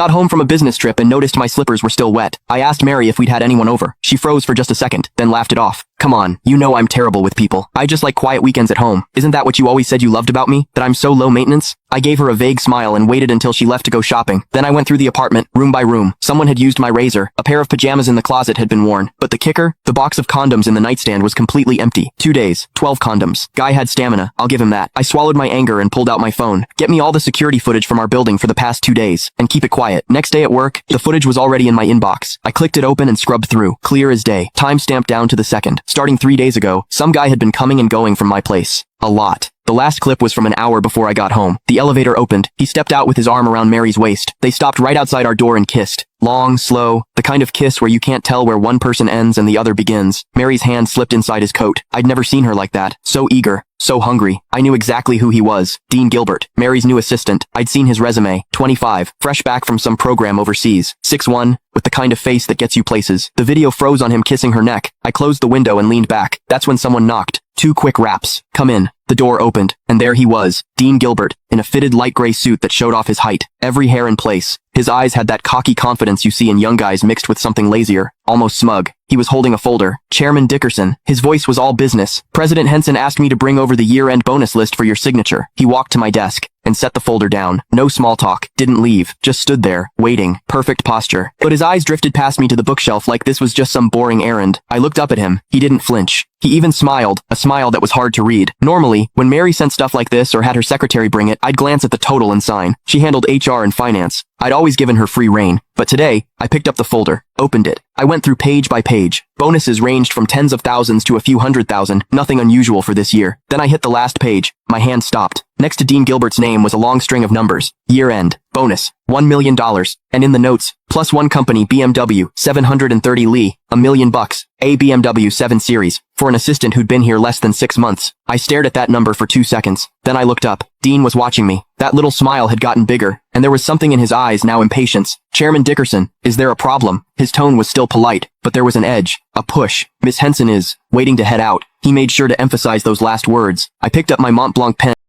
Got home from a business trip and noticed my slippers were still wet. I asked Mary if we'd had anyone over. She froze for just a second, then laughed it off. Come on, you know I'm terrible with people. I just like quiet weekends at home. Isn't that what you always said you loved about me? That I'm so low maintenance? I gave her a vague smile and waited until she left to go shopping. Then I went through the apartment, room by room. Someone had used my razor. A pair of pajamas in the closet had been worn. But the kicker? The box of condoms in the nightstand was completely empty. 2 days, 12 condoms. Guy had stamina, I'll give him that. I swallowed my anger and pulled out my phone. Get me all the security footage from our building for the past 2 days. And keep it quiet. Next day at work, the footage was already in my inbox. I clicked it open and scrubbed through. Clear as day. Timestamped down to the second. Starting 3 days ago, some guy had been coming and going from my place. A lot. The last clip was from an hour before I got home. The elevator opened. He stepped out with his arm around Mary's waist. They stopped right outside our door and kissed. Long, slow, the kind of kiss where you can't tell where one person ends and the other begins. Mary's hand slipped inside his coat. I'd never seen her like that. So eager. So hungry. I knew exactly who he was. Dean Gilbert, Mary's new assistant. I'd seen his resume. 25, fresh back from some program overseas. 6'1", with the kind of face that gets you places. The video froze on him kissing her neck. I closed the window and leaned back. That's when someone knocked. 2 quick raps. Come in. The door opened, and there he was, Dean Gilbert, in a fitted light gray suit that showed off his height, every hair in place. His eyes had that cocky confidence you see in young guys mixed with something lazier, almost smug. He was holding a folder. Chairman Dickerson. His voice was all business. President Henson asked me to bring over the year-end bonus list for your signature. He walked to my desk and set the folder down. No small talk. Didn't leave. Just stood there, waiting. Perfect posture. But his eyes drifted past me to the bookshelf like this was just some boring errand. I looked up at him. He didn't flinch. He even smiled, a smile that was hard to read. Normally, when Mary sent stuff like this or had her secretary bring it, I'd glance at the total and sign. She handled HR and finance. I'd always given her free rein. But today, I picked up the folder, opened it. I went through page by page. Bonuses ranged from tens of thousands to a few 100,000, nothing unusual for this year. Then I hit the last page. My hand stopped. Next to Dean Gilbert's name was a long string of numbers. Year-end. Bonus. $1 million. And in the notes, plus one company BMW, 730 Li, $1 million. A BMW 7 Series. For an assistant who'd been here less than 6 months. I stared at that number for 2 seconds. Then I looked up. Dean was watching me. That little smile had gotten bigger, and there was something in his eyes now impatience. Chairman Dickerson, is there a problem? His tone was still polite, but there was an edge, a push. Miss Henson is waiting to head out. He made sure to emphasize those last words. I picked up my Mont Blanc pen.